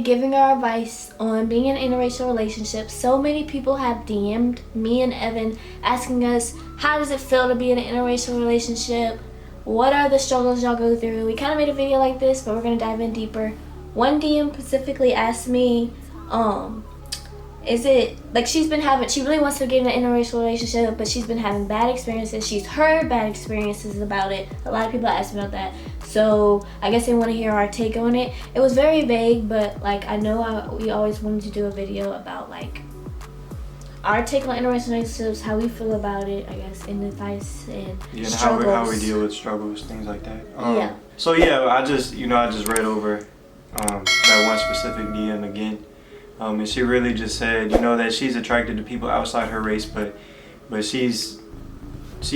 giving our advice on being in an interracial relationship. So many people have DM'd me and Evan asking us, how does it feel to be in an interracial relationship? What are the struggles y'all go through? We kind of made a video like this, but we're going to dive in deeper. One DM specifically asked me, is it like she really wants to get in an interracial relationship, but she's been having bad experiences. She's heard bad experiences about it. A lot of people asked me about that, so I guess they want to hear our take on it. It was very vague, but like I know we always wanted to do a video about like our take on interracial relationships, how we feel about it, I guess, and advice and struggles. How we deal with struggles, things like that. Yeah. So yeah, I just read over that one specific DM again. And she really just said, that she's attracted to people outside her race, but she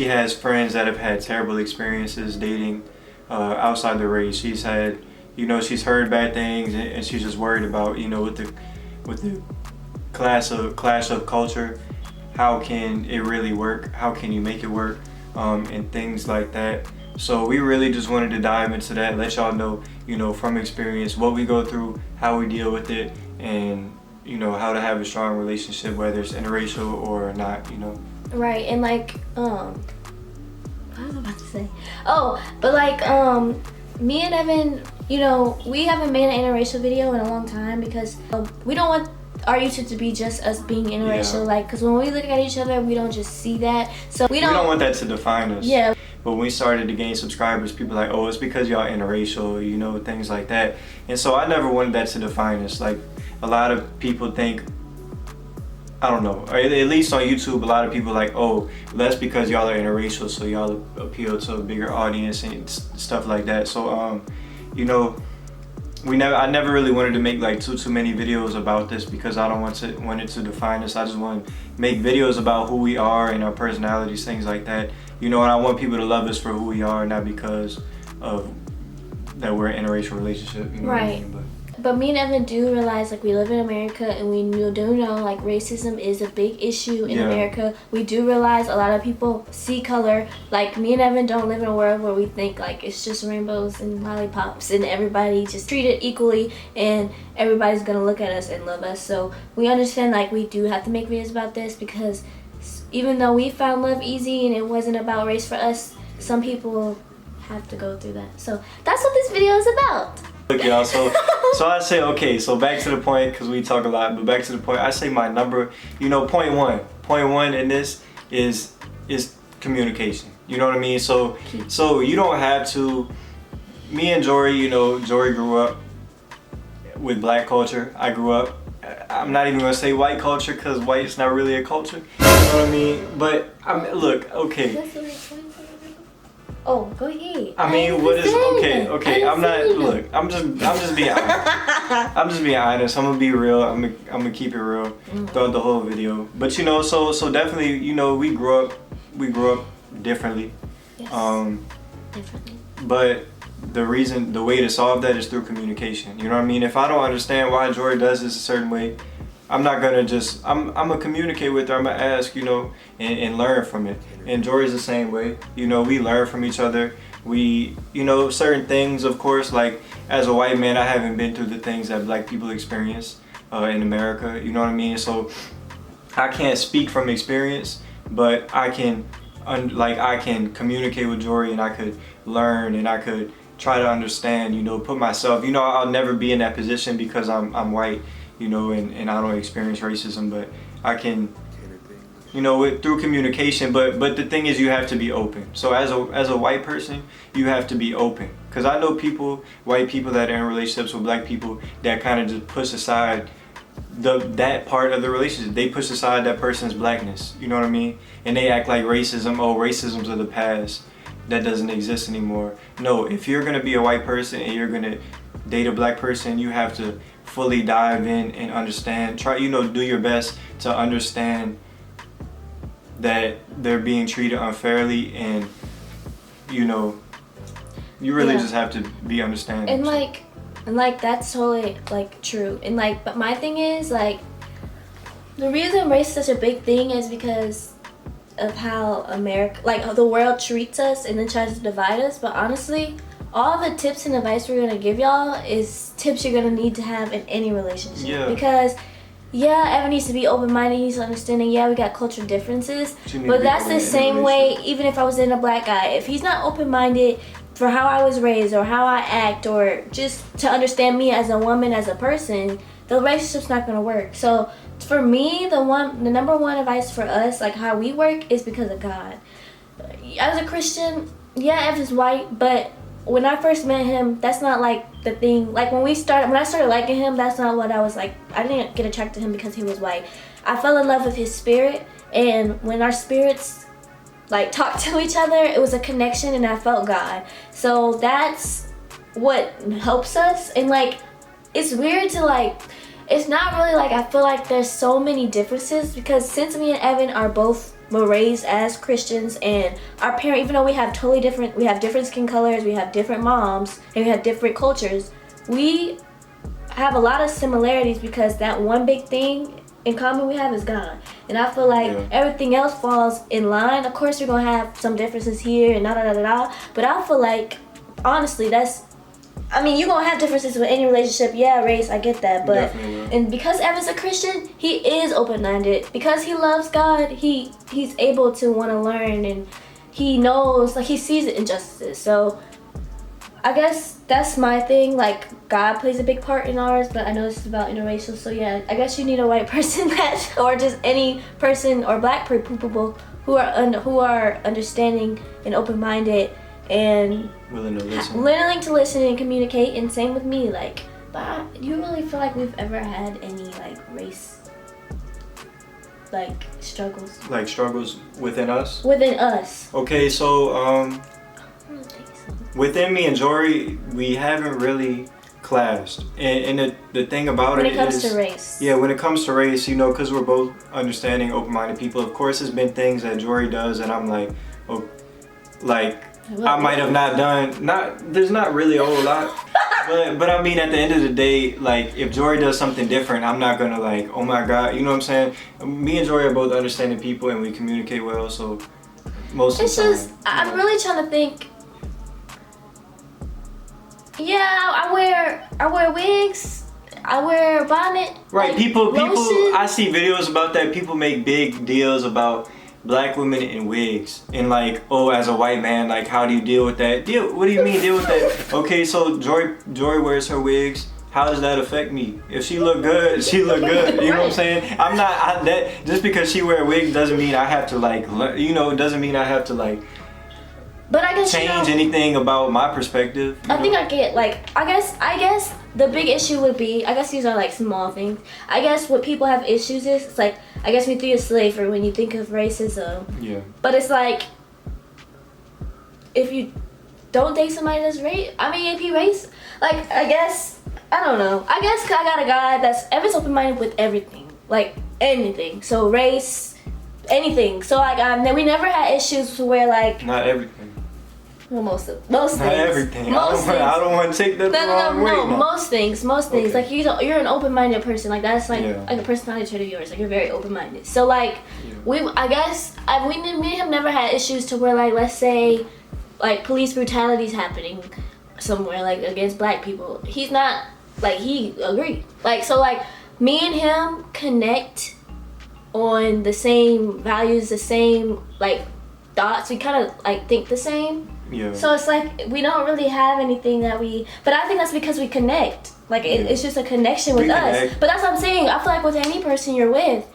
has friends that have had terrible experiences dating outside the race. She's had, she's heard bad things, and she's just worried about, with the clash of culture, how can it really work? How can you make it work? And things like that. So we really just wanted to dive into that, let y'all know, from experience, what we go through, how we deal with it, and how to have a strong relationship, whether it's interracial or not. Right. And like what was I about to say? But like me and Evan, we haven't made an interracial video in a long time because we don't want our YouTube to be just us being interracial. Like, because when we look at each other, we don't just see that. So we don't want that to define us. Yeah. But when we started to gain subscribers, people were like, oh, it's because y'all interracial, things like that. And so I never wanted that to define us. Like, a lot of people think, I don't know, or at least on YouTube, a lot of people are like, oh, that's because y'all are interracial, so y'all appeal to a bigger audience and stuff like that. So, I never really wanted to make like too many videos about this because I don't want it to define us. I just want to make videos about who we are and our personalities, things like that. And I want people to love us for who we are, not because of that we're in an interracial relationship. Right. What I mean? But me and Evan do realize, like, we live in America, and we do know, like, racism is a big issue in America. We do realize a lot of people see color. Like, me and Evan don't live in a world where we think, like, it's just rainbows and lollipops and everybody just treated equally and everybody's gonna look at us and love us. So we understand, like, we do have to make videos about this because even though we found love easy and it wasn't about race for us, some people have to go through that. So that's what this video is about. Look, y'all, so I say, okay, so back to the point, because we talk a lot, but back to the point, I say my number, point one in this is communication. You know what I mean? So you don't have to, me and Jory, Jory grew up with black culture. I grew up, I'm not even gonna say white culture, because white is not really a culture. You know what I mean? But, look, okay. Oh, go ahead. I mean, what is okay? I'm not. Look, I'm just being honest. I'm just being honest. I'm gonna be real. I'm gonna keep it real throughout the whole video. But so definitely, we grew up differently. Yes. Differently. But the way to solve that is through communication. You know what I mean? If I don't understand why Jory does this a certain way, I'm not gonna just, I'm gonna communicate with her, I'm gonna ask, and learn from it. And Jory's the same way. We learn from each other. We, certain things, of course, like as a white man, I haven't been through the things that black people experience in America, you know what I mean? So I can't speak from experience, but I can communicate with Jory, and I could learn, and I could try to understand, put myself, I'll never be in that position because I'm white. And I don't experience racism, but I can, through communication. But the thing is, you have to be open. So as a white person, you have to be open. Because I know white people that are in relationships with black people that kind of just push aside that part of the relationship. They push aside that person's blackness. You know what I mean? And they act like racism's of the past. That doesn't exist anymore. No, if you're gonna be a white person and you're gonna date a black person, you have to fully dive in and understand. Try, do your best to understand that they're being treated unfairly, and you really just have to be understanding. And like that's totally like true. And like, but my thing is like, the reason race is such a big thing is because of how America, like how the world treats us and then tries to divide us. But honestly, all the tips and advice we're gonna give y'all is tips you're gonna need to have in any relationship. Yeah. Because Evan needs to be open-minded, he needs to understanding, we got cultural differences. But that's the same way, even if I was in a black guy. If he's not open-minded for how I was raised or how I act or just to understand me as a woman, as a person, the relationship's not gonna work. So for me, the number one advice for us, like how we work, is because of God. As a Christian, Evan's white, but when I first met him, that's not like the thing. Like when I started liking him, that's not what I was like. I didn't get attracted to him because he was white. I fell in love with his spirit, and when our spirits like talked to each other, it was a connection, and I felt God. So that's what helps us. And like, it's weird to like, it's not really like, I feel like there's so many differences because since me and Evan were raised as Christians, and our parents, even though we have different skin colors, we have different moms, and we have different cultures, we have a lot of similarities because that one big thing in common we have is God. And I feel like everything else falls in line. Of course, we're gonna have some differences here and but I feel like, honestly, you're gonna have differences with any relationship. Race, I get that, but and because Evan's a Christian, he is open-minded. Because he loves God, he's able to want to learn, and he knows, like, he sees the injustices. So I guess that's my thing. Like, God plays a big part in ours, but I know this is about interracial. So I guess you need a white person or just any person or black people who are understanding and open-minded and willing to listen and communicate. And same with me. Like, but do you really feel like we've ever had any like race like struggles? Like struggles within us? Within us. Okay, so within me and Jory, we haven't really clashed. And the thing about when it it comes is, to race. Yeah, when it comes to race, because we're both understanding, open-minded people. Of course, there's been things that Jory does, and I'm like, I might have not done. There's not really a whole lot, but I mean, at the end of the day, like, if Jory does something different, I'm not gonna like, oh my God, you know what I'm saying? Me and Jory are both understanding people, and we communicate well. So most of the time, I'm really trying to think. I wear wigs. I wear a bonnet. Right, like, people. lotion. I see videos about that. People make big deals about black women in wigs, and like, oh, as a white man, like, how do you deal with that? What do you mean deal with that? Okay, so Jory wears her wigs. How does that affect me? If she look good, she look good. You know what I'm saying? I'm not that just because she wear wigs doesn't mean I have to like, doesn't mean I have to like. But I guess change anything about my perspective. I think I get like, I guess the big issue would be, I guess these are like small things. I guess what people have issues is, it's like, I guess when you think of slavery, when you think of racism. Yeah. But it's like, if you don't date somebody that's if he race, like, I guess, I don't know. I guess I got a guy that's Evan's open-minded with everything, like anything. So race, anything. So like, we never had issues where like. Not everything. Well, most things. Not everything. I don't want to take that the wrong way. No, most things. Okay. Like, you're an open-minded person. Like, that's like a personality trait of yours. Like, you're very open-minded. So like, me and him never had issues to where, like, let's say, like, police brutality's happening somewhere, like, against black people. He's not, like, he agreed. Like, so like, me and him connect on the same values, the same like thoughts. We kind of like think the same. Yeah. So it's like we don't really have anything but I think that's because we connect. Like it's just a connection with us. But that's what I'm saying. I feel like with any person you're with,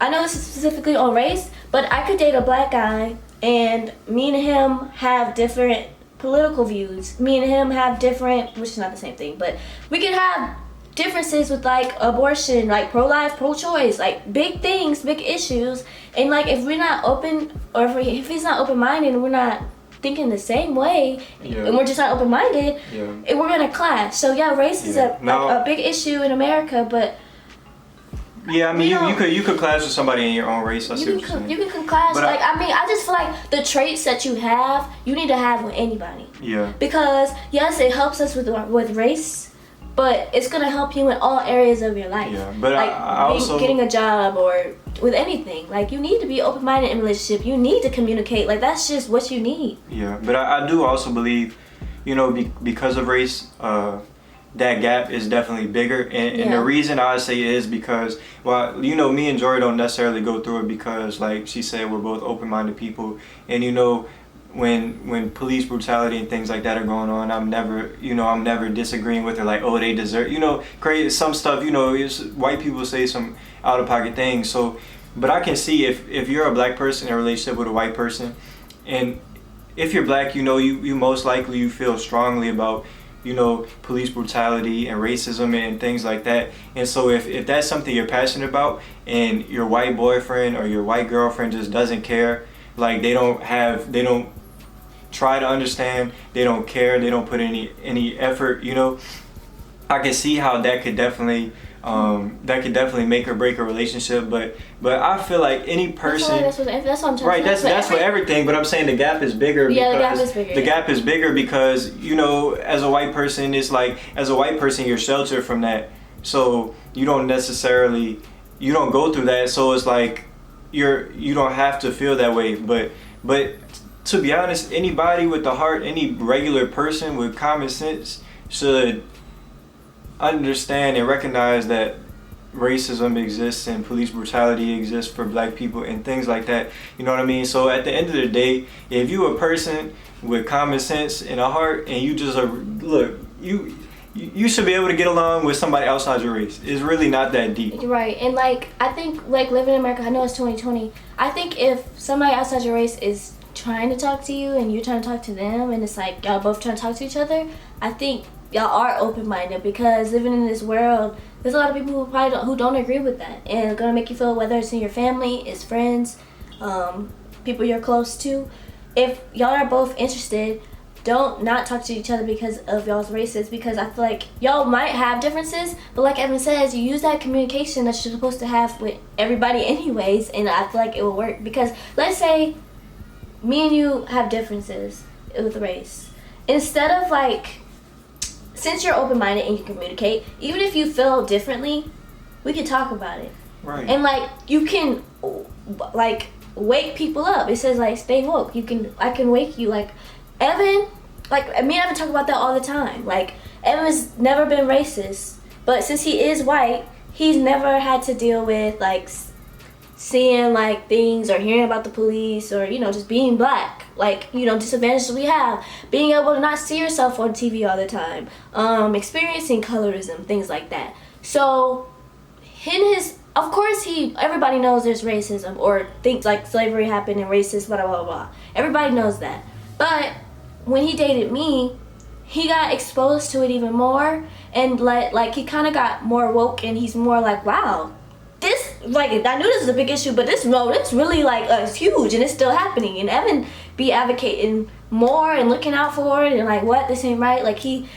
I know this is specifically on race, but I could date a black guy and me and him have different political views. Me and him have different, which is not the same thing, but we could have differences with like abortion, like pro-life, pro-choice, like big things, big issues. And like if we're not open, or if he's not open-minded and we're not thinking the same way, and we're just not open-minded, and we're gonna clash. So race is a big issue in America, but yeah, I mean, you could clash with somebody in your own race. You can clash. But I just feel like the traits that you have, you need to have with anybody. Yeah. Because yes, it helps us with race, but it's gonna help you in all areas of your life. Yeah. But like I also getting a job or with anything. Like you need to be open-minded in a relationship. You need to communicate. Like that's just what you need. Yeah. But I do also believe you know, because of race, that gap is definitely bigger. And the reason I say is because, well, you know, me and Jory don't necessarily go through it because, like she said, we're both open-minded people. And, you know, when police brutality and things like that are going on, I'm never disagreeing with her, like, oh, they deserve, you know, crazy, some stuff, you know, white people say some out-of-pocket things. So, but I can see if you're a black person in a relationship with a white person, and if you're black, you know, you most likely you feel strongly about, you know, police brutality and racism and things like that. And so if that's something you're passionate about, and your white boyfriend or your white girlfriend just doesn't care, like they don't try to understand, they don't care, they don't put any effort, you know, I can see how that could definitely make or break a relationship. But I feel like any person, that's what I'm trying to right, that's for everything. But I'm saying the gap is bigger. Yeah, because the gap is bigger. Because, you know, as a white person, it's like, as a white person, you're sheltered from that, so you don't go through that. So it's like you don't have to feel that way. But to be honest, anybody with the heart, any regular person with common sense should understand and recognize that racism exists and police brutality exists for black people and things like that. You know what I mean? So at the end of the day, if you a person with common sense and a heart, and you just you should be able to get along with somebody outside your race. It's really not that deep. Right. And like, I think, like, living in America, I know it's 2020, I think if somebody outside your race is trying to talk to you and you're trying to talk to them, and it's like y'all both trying to talk to each other, I think y'all are open-minded, because living in this world, there's a lot of people who don't agree with that, and it's gonna make you feel, whether it's in your family, it's friends, people you're close to. If y'all are both interested, don't not talk to each other because of y'all's races, because I feel like y'all might have differences, but like Evan says, you use that communication that you're supposed to have with everybody anyways, and I feel like it will work. Because let's say me and you have differences with race, instead of like, since you're open-minded and you communicate, even if you feel differently, we can talk about it. Right. And like, you can like wake people up. It says like, stay woke. I can wake you. Like Evan, like me and Evan talk about that all the time. Like, Evan's never been racist, but since he is white, he's never had to deal with like seeing like things or hearing about the police, or, you know, just being black, like, you know, disadvantages we have, being able to not see yourself on TV all the time, experiencing colorism, things like that. So of course everybody knows there's racism, or things like slavery happened and racist, blah, blah, blah, blah. Everybody knows that. But when he dated me, he got exposed to it even more, and like he kind of got more woke, and he's more like, wow, this, like, I knew this was a big issue, but this really, like, it's huge, and it's still happening. And Evan be advocating more and looking out for it, and like, what, this ain't right. Like, and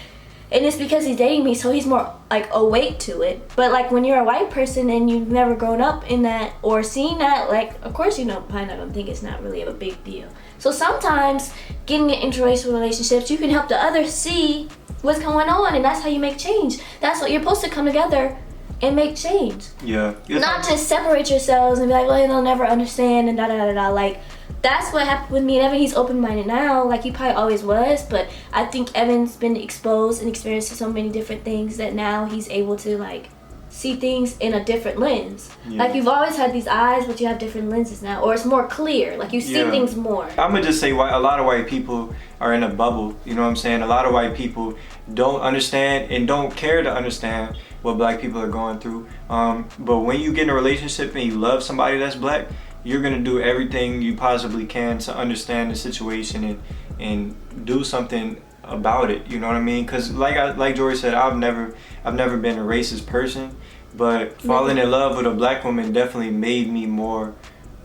it's because he's dating me, so he's more like awake to it. But like, when you're a white person and you've never grown up in that or seen that, like, of course, you know, probably not gonna think it's not really a big deal. So sometimes getting in interracial relationships, you can help the others see what's going on, and that's how you make change. That's what you're supposed to come together and make change. Yeah. Not just separate yourselves and be like, well, they'll never understand and da da da da. Like, that's what happened with me and Evan. He's open-minded now, like he probably always was, but I think Evan's been exposed and experienced so many different things that now he's able to like see things in a different lens. Yeah. Like, you've always had these eyes, but you have different lenses now, or it's more clear, like you see things more. I'm gonna just say, a lot of white people are in a bubble, you know what I'm saying? A lot of white people don't understand and don't care to understand what black people are going through. But when you get in a relationship and you love somebody that's black, you're gonna do everything you possibly can to understand the situation and do something about it. You know what I mean? Because like Jory said, I've never been a racist person, but falling in love with a black woman definitely made me more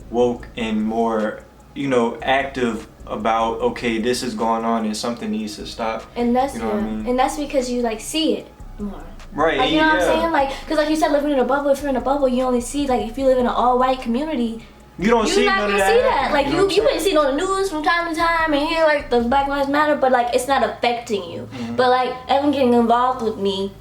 woke and more, you know, active about, okay, this is going on and something needs to stop. And that's, you know what I mean? And that's because you like see it more. Right. Like, you know what I'm saying? Like, because like you said, living in a bubble, if you're in a bubble, you only see, like, if you live in an all-white community, you're not gonna see that. Like, you wouldn't see it on the news from time to time and hear like the Black Lives Matter, but like, it's not affecting you. Mm-hmm. But like, Evan getting involved with me,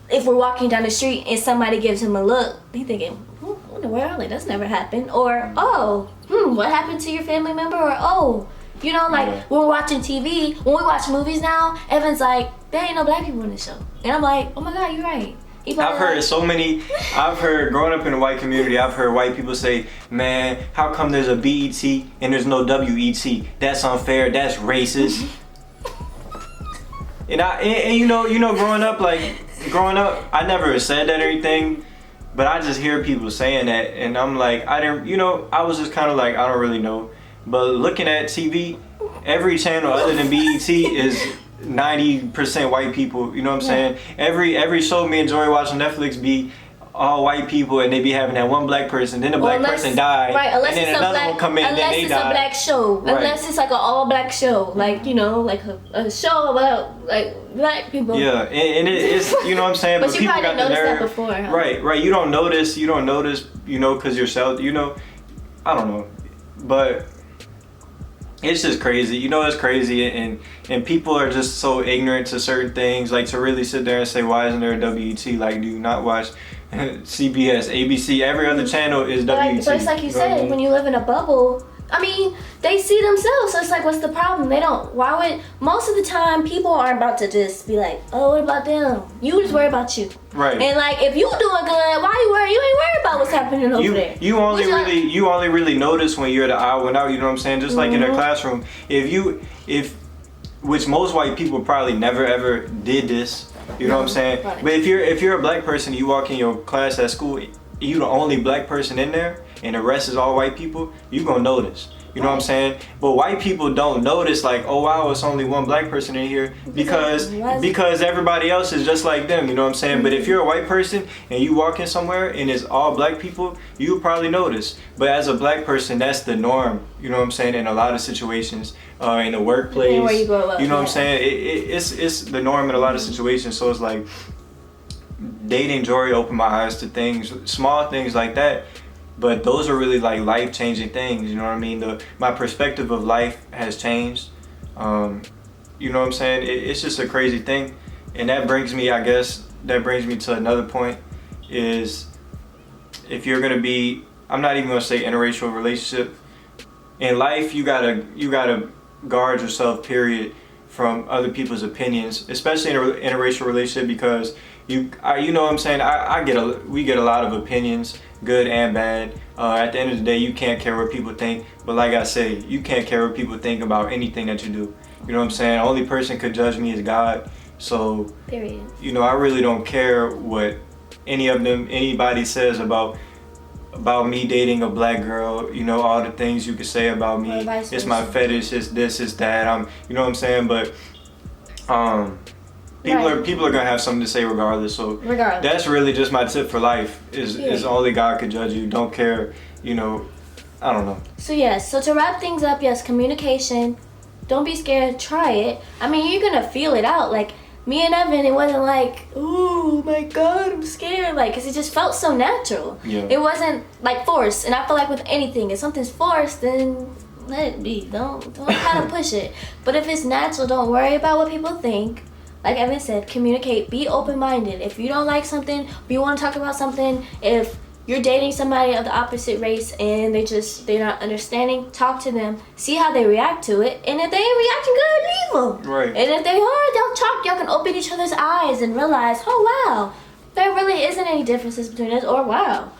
if we're walking down the street and somebody gives him a look, he thinking, what in the world? Like, that's never happened. Or, what happened to your family member? Or, You know, like Yeah. when we're watching TV, when we watch movies now, Evan's like, there ain't no black people in the show. And I'm like, oh my God, you're right. I've heard I've heard growing up in the white community, I've heard white people say, man, how come there's a BET and there's no WET? That's unfair, that's racist. and you know, growing up, I never said that or anything, but I just hear people saying that, and I'm like, I was just kind of like, I don't really know. But looking at TV, every channel other than BET is 90% white people, you know what I'm saying? Every show me and Joy watch on Netflix be all white people, and they be having that one black person, then the black person die, unless and then another one come in, and then they die. Unless it's a black show, unless it's like an all black show, like, you know, like a show about like black people. Yeah, and it's, you know what I'm saying? But you people probably got the noticed nerve. that before, huh? Right. You don't notice, you know, because yourself, you know, I don't know, but it's just crazy. You know, it's crazy, and people are just so ignorant to certain things. Like, to really sit there and say, why isn't there a WET? Like, do you not watch CBS, ABC, every other channel is WET? But it's like you said, when you live in a bubble, I mean, they see themselves, so it's like, what's the problem? Most of the time, people aren't about to just be like, oh, what about them? You just worry about you. Right. And like, if you doing good, why you worry? You ain't worried about what's happening over there. You only really notice when you're the odd one out, you know what I'm saying? Just like in a classroom, which most white people probably never ever did this, you know what I'm saying? Right. But if you're a black person, you walk in your class at school, you the only black person in there, and the rest is all white people, you gonna notice. You know what I'm saying? But white people don't notice, like, oh wow, it's only one black person in here, because everybody else is just like them, you know what I'm saying? But if you're a white person and you walk in somewhere and it's all black people, you'll probably notice. But as a black person, that's the norm, you know what I'm saying, in a lot of situations, in the workplace, where you grow up, you know what I'm saying? It's the norm in a lot of situations. So it's like, dating Jory opened my eyes to things, small things like that. But those are really like life-changing things, you know what I mean? My perspective of life has changed. You know what I'm saying? It's just a crazy thing. And that brings me to another point, is if you're gonna be, I'm not even gonna say interracial relationship. In life, you gotta guard yourself, period, from other people's opinions, especially in a interracial relationship, because you know what I'm saying? We get a lot of opinions, good and bad. At the end of the day, you can't care what people think. But like I say, you can't care what people think about anything that you do. You know what I'm saying? The only person could judge me is God. So, period. You know, I really don't care what anybody says about me dating a black girl. You know, all the things you could say about me. It's my fetish, it's this, it's that. You know what I'm saying? But people are gonna have something to say regardless. So that's really just my tip for life, is only God could judge you. Don't care, you know, I don't know. So yes, so to wrap things up, yes, communication. Don't be scared, try it. I mean, you're gonna feel it out. Like me and Evan, it wasn't like, oh my God, I'm scared. Like, cause it just felt so natural. Yeah. It wasn't like forced. And I feel like with anything, if something's forced, then let it be. Don't try to push it. But if it's natural, don't worry about what people think. Like Evan said, communicate, be open-minded. If you don't like something, if you want to talk about something, if you're dating somebody of the opposite race and they're not understanding, talk to them, see how they react to it, and if they ain't reacting good, leave them. Right. And if they are, y'all can open each other's eyes and realize, oh wow, there really isn't any differences between us, or wow.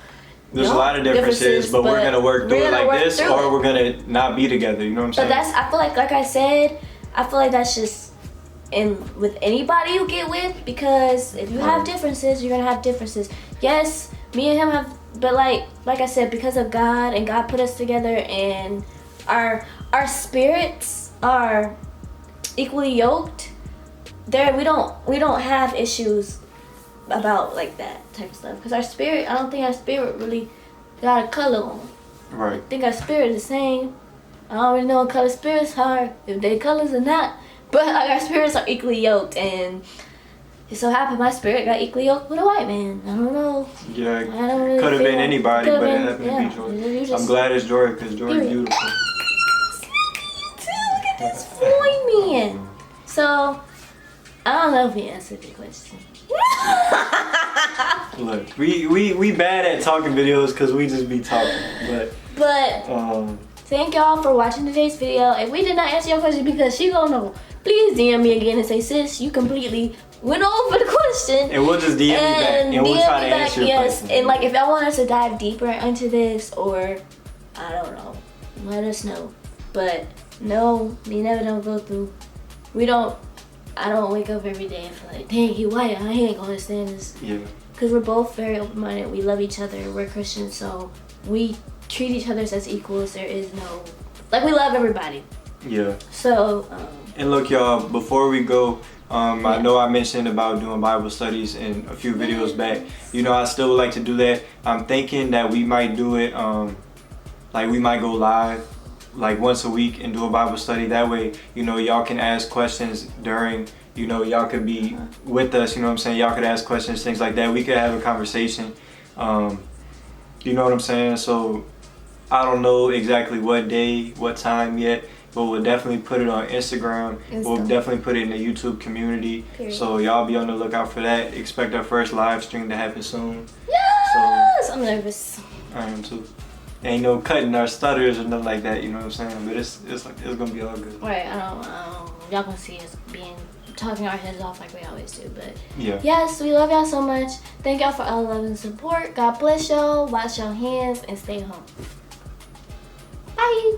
There's a lot of differences, but we're gonna work through it like this, or we're gonna not be together, you know what I'm saying? But I feel like I said, I feel like that's just with anybody you get with, because if you have differences, you're gonna have differences. Yes, me and him have, but like I said, because of God, and God put us together, and our spirits are equally yoked. We don't have issues about like that type of stuff, because I don't think our spirit really got a color on. Right. I think our spirit is the same. I don't really know what color spirits are, if they colors or not. But like, our spirits are equally yoked, and it so happened my spirit got equally yoked with a white man. I don't know. Yeah, I don't really could have been anybody, but it happened happened to be Joy. I'm glad it's Joy, because Joy's beautiful. Look at this boy man. So, I don't know if he answered your question. Look, we bad at talking videos because we just be talking, but Thank y'all for watching today's video. If we did not answer your question because she gonna know, please DM me again and say, sis, you completely went over the question. And we'll just DM you back and we'll try to answer your question. And like, if y'all want us to dive deeper into this, or I don't know, let us know. But no, we never don't go through. I don't wake up every day and feel like, dang, he white, I ain't gonna understand this. Yeah. Because we're both very open-minded. We love each other. We're Christians, so we treat each other as equals. There is no, like, we love everybody. Yeah. So. And look, y'all, before we go, I know I mentioned about doing Bible studies in a few videos back. You know, I still would like to do that. I'm thinking that we might do it, like we might go live like once a week and do a Bible study. That way, you know, y'all can ask questions during, you know, y'all could be with us, you know what I'm saying? Y'all could ask questions, things like that. We could have a conversation. You know what I'm saying? So I don't know exactly what day, what time yet, but we'll definitely put it on Instagram. We'll definitely put it in the YouTube community. Period. So y'all be on the lookout for that. Expect our first live stream to happen soon. Yes! So, I'm nervous. I am too. Ain't no cutting our stutters or nothing like that, you know what I'm saying? But it's gonna be all good. Right, I don't y'all gonna see us talking our heads off like we always do, but yeah. Yes, we love y'all so much. Thank y'all for all the love and support. God bless y'all, wash your hands, and stay home. Bye.